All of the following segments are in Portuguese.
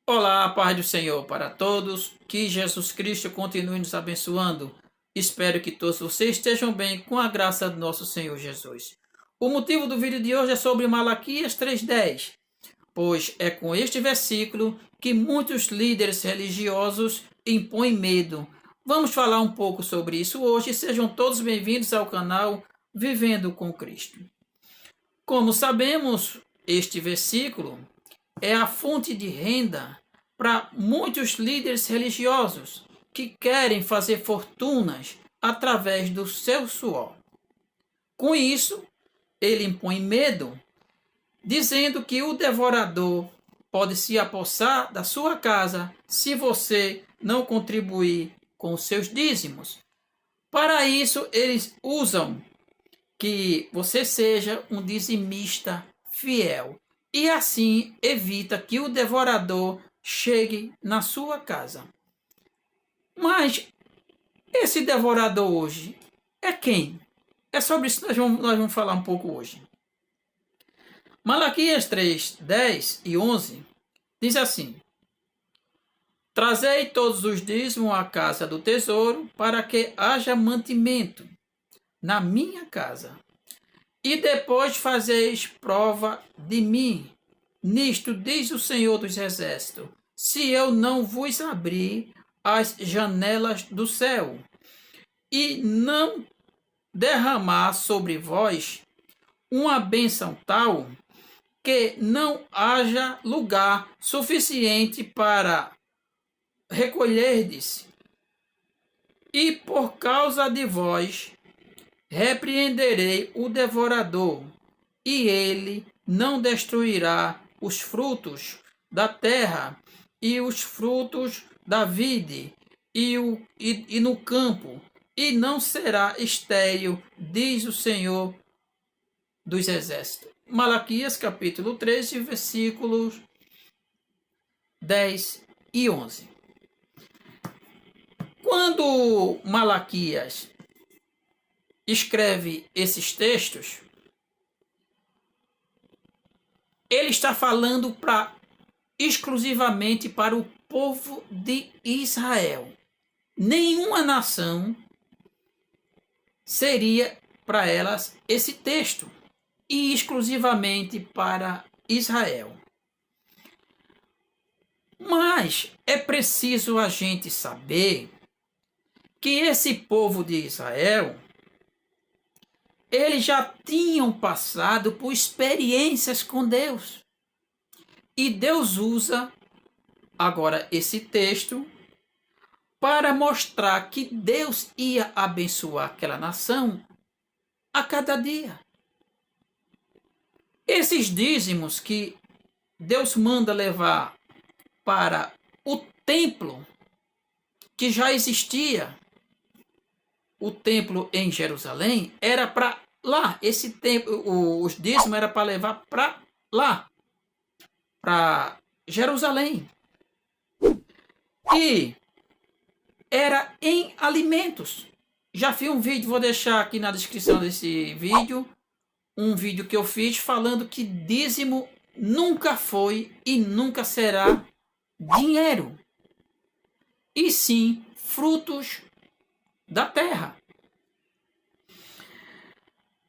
Olá, a paz do Senhor para todos, que Jesus Cristo continue nos abençoando. Espero que todos vocês estejam bem com a graça do nosso Senhor Jesus. O motivo do vídeo de hoje é sobre Malaquias 3:10, pois é com este versículo que muitos líderes religiosos impõem medo. Vamos falar um pouco sobre isso hoje. Sejam todos bem-vindos ao canal Vivendo com Cristo. Como sabemos, este versículo é a fonte de renda para muitos líderes religiosos que querem fazer fortunas através do seu suor. Com isso, ele impõe medo, dizendo que o devorador pode se apossar da sua casa se você não contribuir com os seus dízimos. Para isso, eles usam que você seja um dizimista fiel e assim evita que o devorador chegue na sua casa. Mas esse devorador hoje é quem? É sobre isso que nós vamos falar um pouco hoje. Malaquias 3, 10 e 11 diz assim: Trazei todos os dízimos à casa do tesouro, para que haja mantimento na minha casa. E depois fazeis prova de mim. Nisto diz o Senhor dos Exércitos: se eu não vos abrir as janelas do céu e não derramar sobre vós uma bênção tal que não haja lugar suficiente para recolherdes, e por causa de vós repreenderei o devorador, e ele não destruirá os frutos da terra e os frutos da vide e no campo, e não será estéril, diz o Senhor dos Exércitos. Malaquias capítulo 13, versículos 10 e 11. Quando Malaquias escreve esses textos, ele está falando exclusivamente para o povo de Israel. Nenhuma nação seria para elas esse texto, e exclusivamente para Israel. Mas é preciso a gente saber que esse povo de Israel, eles já tinham passado por experiências com Deus. E Deus usa agora esse texto para mostrar que Deus ia abençoar aquela nação a cada dia. Esses dízimos que Deus manda levar para o templo que já existia, o templo em Jerusalém, era para lá. Esse templo, os dízimos era para levar para lá, para Jerusalém. E era em alimentos. Já fiz um vídeo, vou deixar aqui na descrição desse vídeo, um vídeo que eu fiz falando que dízimo nunca foi e nunca será dinheiro, e sim frutos da terra.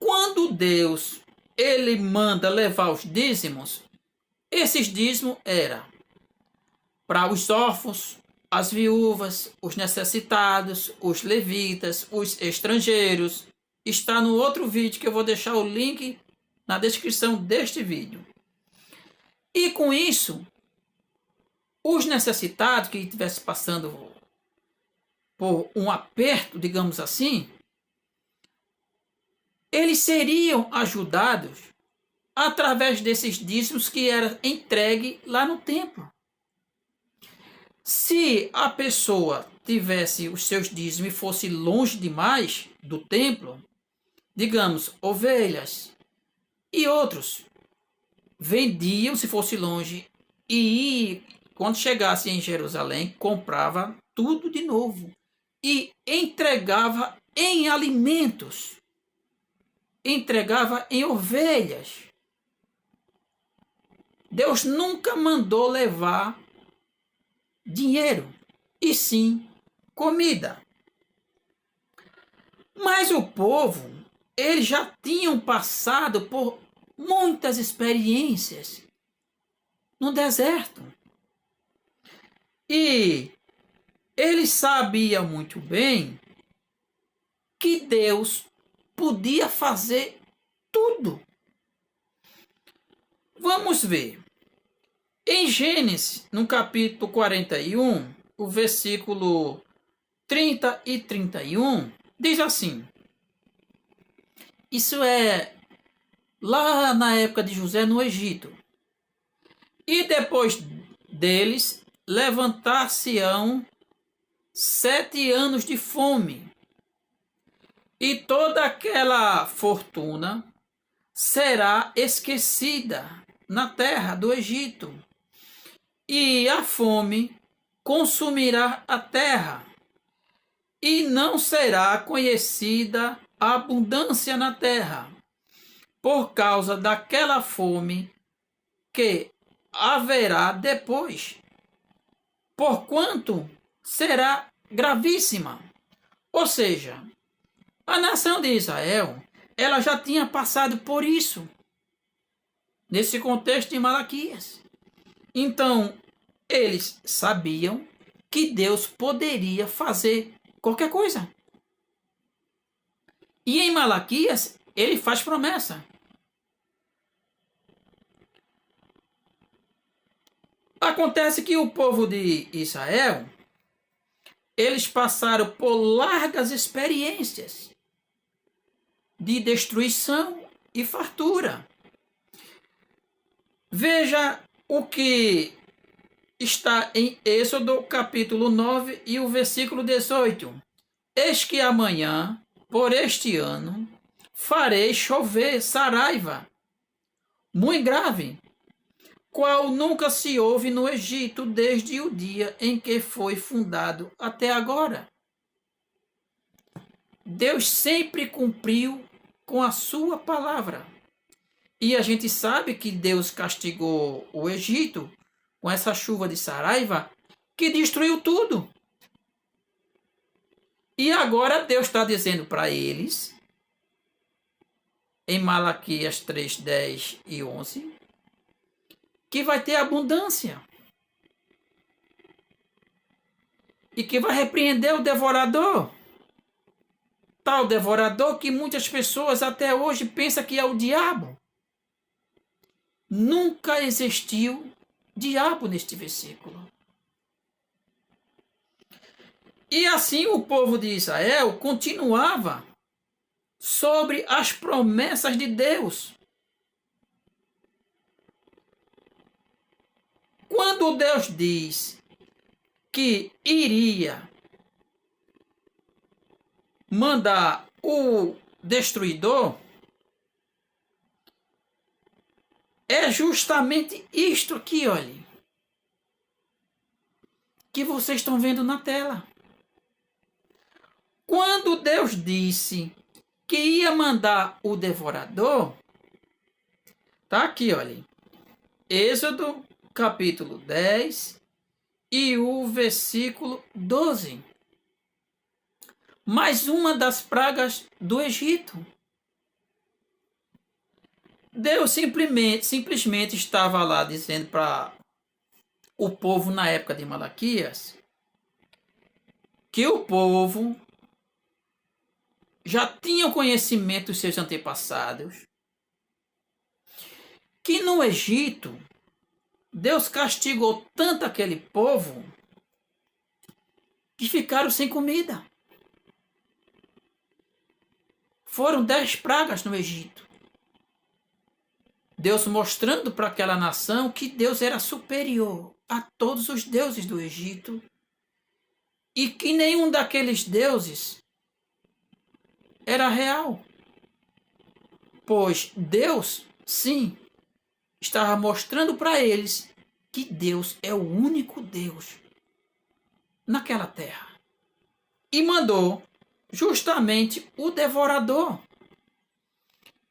Quando Deus ele manda levar os dízimos, esses dízimos eram para os órfãos, as viúvas, os necessitados, os levitas, os estrangeiros. Está no outro vídeo que eu vou deixar o link na descrição deste vídeo. E com isso, os necessitados que estivessem passando por um aperto, digamos assim, eles seriam ajudados através desses dízimos que eram entregue lá no templo. Se a pessoa tivesse os seus dízimos e fosse longe demais do templo, digamos, ovelhas e outros, vendiam se fosse longe e quando chegasse em Jerusalém, comprava tudo de novo e entregava em alimentos, entregava em ovelhas. Deus nunca mandou levar dinheiro, e sim comida. Mas o povo, eles já tinham passado por muitas experiências no deserto. E eles sabiam muito bem que Deus podia fazer tudo. Vamos ver. Em Gênesis, no capítulo 41, o versículo 30 e 31, diz assim. Isso é lá na época de José no Egito. E depois deles levantar-se-ão 7 anos de fome, e toda aquela fortuna será esquecida na terra do Egito, e a fome consumirá a terra, e não será conhecida a abundância na terra, por causa daquela fome que haverá depois, porquanto será gravíssima. Ou seja, a nação de Israel, ela já tinha passado por isso, nesse contexto de Malaquias. Então, eles sabiam que Deus poderia fazer qualquer coisa. E em Malaquias, ele faz promessa. Acontece que o povo de Israel, eles passaram por largas experiências de destruição e fartura. Veja o que está em Êxodo capítulo 9 e o versículo 18. Eis que amanhã, por este ano, farei chover saraiva, muito grave, qual nunca se houve no Egito desde o dia em que foi fundado até agora. Deus sempre cumpriu com a sua palavra. E a gente sabe que Deus castigou o Egito com essa chuva de saraiva que destruiu tudo. E agora Deus está dizendo para eles, em Malaquias 3, 10 e 11, que vai ter abundância. E que vai repreender o devorador. Tal devorador que muitas pessoas até hoje pensam que é o diabo. Nunca existiu diabo neste versículo. E assim o povo de Israel continuava sobre as promessas de Deus. Quando Deus diz que iria mandar o destruidor, é justamente isto aqui, olha, que vocês estão vendo na tela. Quando Deus disse que ia mandar o devorador, tá aqui, olha, Êxodo capítulo 10 e o versículo 12. Mais uma das pragas do Egito. Deus simplesmente estava lá dizendo para o povo na época de Malaquias que o povo já tinha conhecimento dos seus antepassados, que no Egito Deus castigou tanto aquele povo que ficaram sem comida. Foram 10 pragas no Egito. Deus mostrando para aquela nação que Deus era superior a todos os deuses do Egito e que nenhum daqueles deuses era real. Pois Deus, sim, estava mostrando para eles que Deus é o único Deus naquela terra. E mandou justamente o devorador.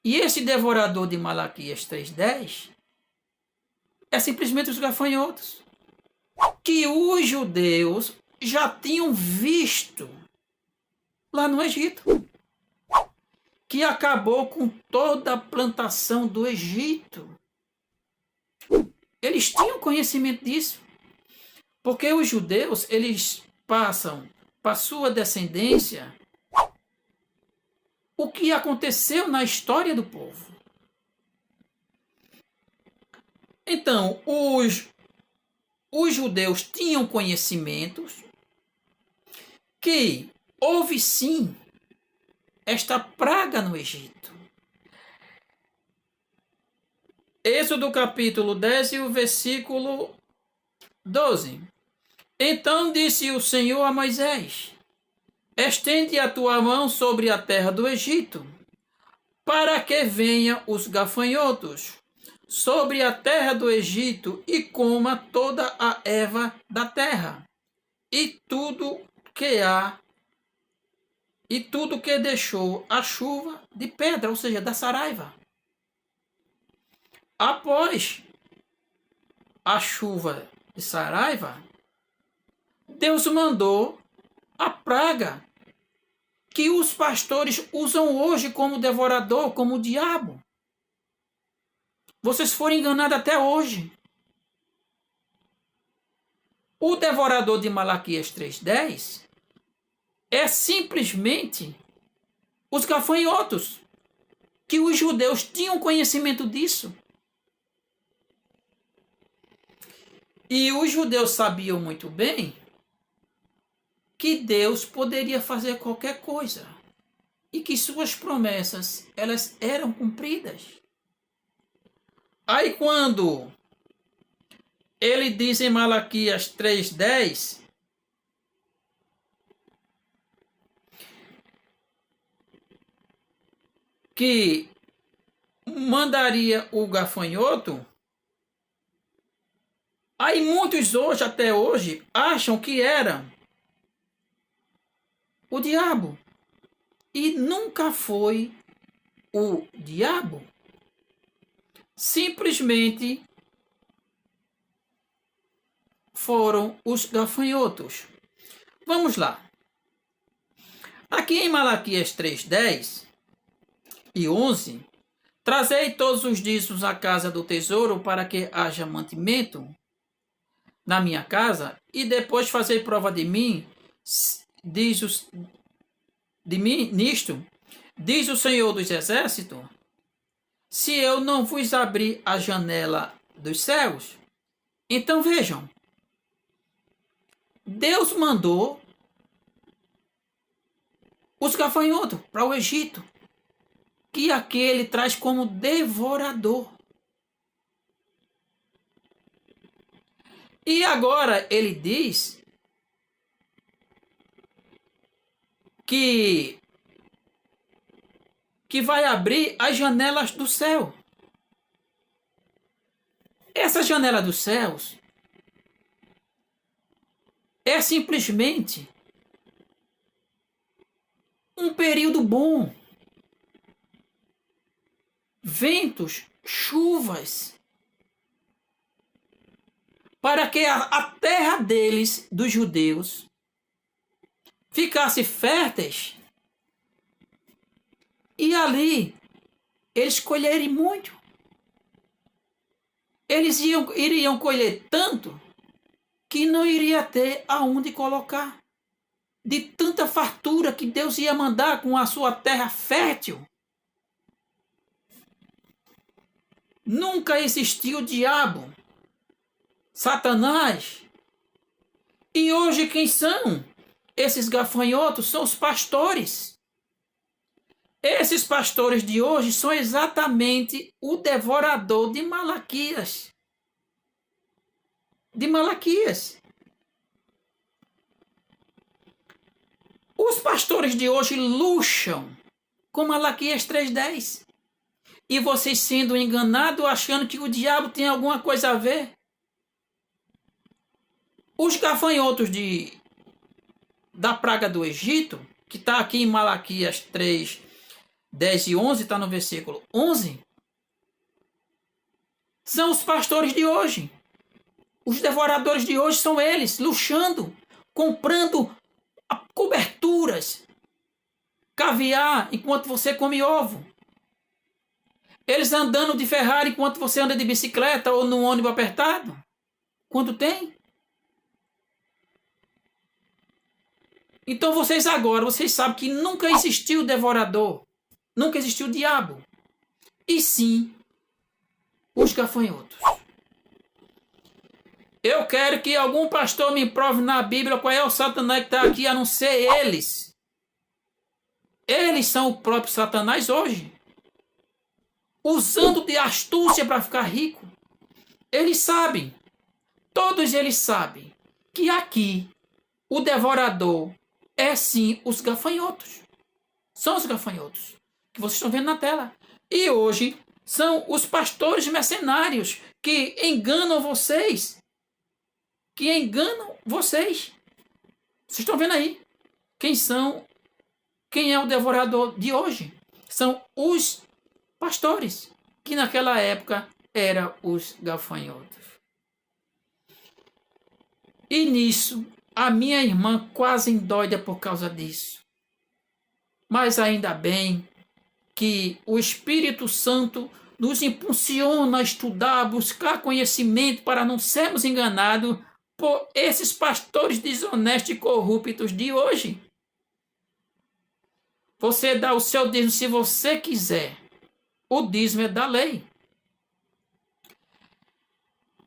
E esse devorador de Malaquias 3:10 é simplesmente os gafanhotos. que os judeus já tinham visto lá no Egito, que acabou com toda a plantação do Egito. Eles tinham conhecimento disso, porque os judeus, eles passam para sua descendência o que aconteceu na história do povo. Então, os judeus tinham conhecimentos que houve sim esta praga no Egito. Êxodo capítulo 10 e o versículo 12. Então disse o Senhor a Moisés: estende a tua mão sobre a terra do Egito, para que venham os gafanhotos sobre a terra do Egito e coma toda a erva da terra, e tudo que deixou a chuva de pedra, ou seja, da saraiva. Após a chuva de saraiva, Deus mandou a praga que os pastores usam hoje como devorador, como o diabo. Vocês foram enganados até hoje. O devorador de Malaquias 3:10 é simplesmente os gafanhotos, que os judeus tinham conhecimento disso. E os judeus sabiam muito bem que Deus poderia fazer qualquer coisa e que suas promessas, elas eram cumpridas. Aí quando ele diz em Malaquias 3:10 que mandaria o gafanhoto, aí muitos hoje, até hoje, acham que era o diabo. E nunca foi o diabo. Simplesmente foram os gafanhotos. Vamos lá. Aqui em Malaquias 3:10 e 11, trazei todos os dízimos à casa do tesouro para que haja mantimento na minha casa, e depois fazei prova de mim, nisto, diz o Senhor dos Exércitos, se eu não vos abrir a janela dos céus. Então vejam, Deus mandou os gafanhotos para o Egito, que aquele traz como devorador. E agora ele diz que vai abrir as janelas do céu. Essa janela dos céus é simplesmente um período bom. Ventos, chuvas, para que a terra deles, dos judeus, ficasse férteis e ali eles colherem muito. Eles iriam colher tanto que não iria ter aonde colocar. De tanta fartura que Deus ia mandar com a sua terra fértil. Nunca existiu o diabo, Satanás. E hoje quem são? Esses gafanhotos são os pastores. Esses pastores de hoje são exatamente o devorador de Malaquias. Os pastores de hoje luxam com Malaquias 3:10. E vocês sendo enganados, achando que o diabo tem alguma coisa a ver. Os gafanhotos da praga do Egito, que está aqui em Malaquias 3:10 e 11, está no versículo 11, são os pastores de hoje. Os devoradores de hoje são eles, luxando, comprando coberturas, caviar enquanto você come ovo. Eles andando de Ferrari enquanto você anda de bicicleta ou num ônibus apertado. Quando tem? Então vocês sabem que nunca existiu devorador, nunca existiu o diabo, e sim os gafanhotos. Eu quero que algum pastor me prove na Bíblia qual é o Satanás que está aqui, a não ser eles. Eles são o próprio Satanás hoje, usando de astúcia para ficar rico. Eles sabem, todos eles sabem, que aqui o devorador é sim os gafanhotos. São os gafanhotos que vocês estão vendo na tela. E hoje são os pastores mercenários que enganam vocês. Vocês estão vendo aí quem é o devorador de hoje? São os pastores, que naquela época eram os gafanhotos. E nisso, a minha irmã quase endoida por causa disso. Mas ainda bem que o Espírito Santo nos impulsiona a estudar, a buscar conhecimento para não sermos enganados por esses pastores desonestos e corruptos de hoje. Você dá o seu dízimo se você quiser. O dízimo é da lei.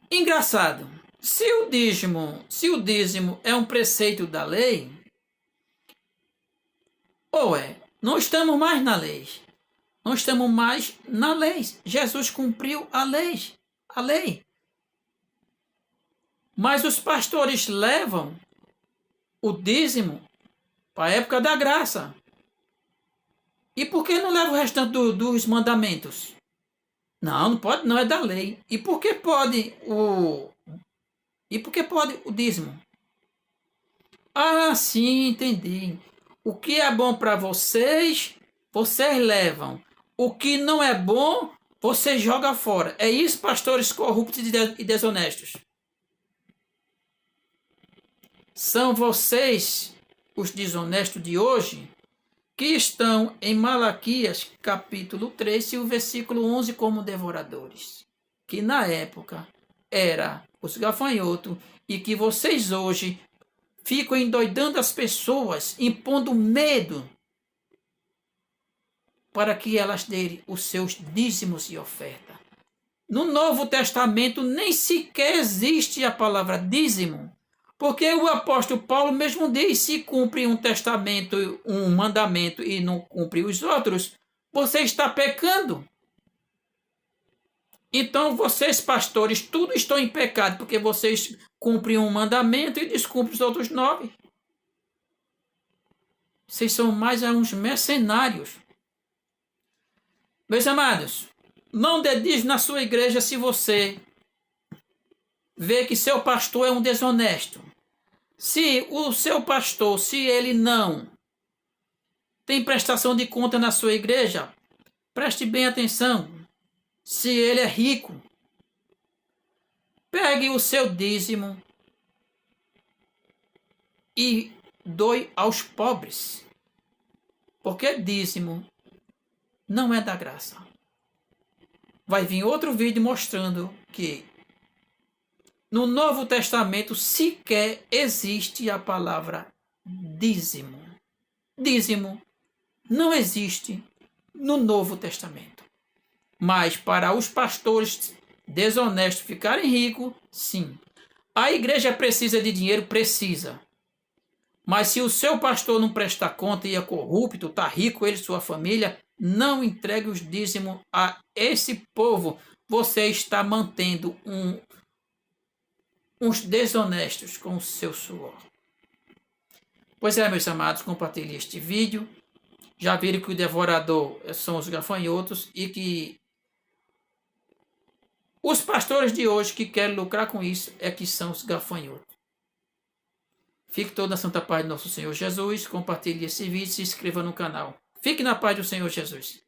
Engraçado, se o dízimo é um preceito da lei, não estamos mais na lei. Não estamos mais na lei. Jesus cumpriu a lei. Mas os pastores levam o dízimo para a época da graça. E por que não leva o restante dos mandamentos? Não pode, não é da lei. E por que pode o dízimo? Ah, sim, entendi. O que é bom para vocês, vocês levam. O que não é bom, você joga fora. É isso, pastores corruptos e desonestos. São vocês, os desonestos de hoje, que estão em Malaquias, capítulo 3, e o versículo 11, como devoradores. Que na época era os gafanhotos e que vocês hoje ficam endoidando as pessoas, impondo medo para que elas dêem os seus dízimos e oferta. No Novo Testamento nem sequer existe a palavra dízimo, porque o apóstolo Paulo mesmo diz, se cumpre um testamento, um mandamento e não cumpre os outros, você está pecando. Então vocês, pastores, tudo estão em pecado, porque vocês cumprem um mandamento e descumprem os outros 9. Vocês são mais uns mercenários. Meus amados, não dê dízimo na sua igreja se você vê que seu pastor é um desonesto. Se o seu pastor, se ele não tem prestação de conta na sua igreja, preste bem atenção. Se ele é rico, pegue o seu dízimo e doe aos pobres. Porque dízimo não é da graça. Vai vir outro vídeo mostrando que no Novo Testamento sequer existe a palavra dízimo. Dízimo não existe no Novo Testamento. Mas para os pastores desonestos ficarem ricos, sim. A igreja precisa de dinheiro? Precisa. Mas se o seu pastor não prestar conta e é corrupto, está rico, ele e sua família, não entregue os dízimos a esse povo. Você está mantendo uns desonestos com o seu suor. Pois é, meus amados, compartilhe este vídeo. Já viram que o devorador são os gafanhotos e que os pastores de hoje que querem lucrar com isso é que são os gafanhotos. Fique todo na santa paz de nosso Senhor Jesus. Compartilhe esse vídeo e se inscreva no canal. Fique na paz do Senhor Jesus.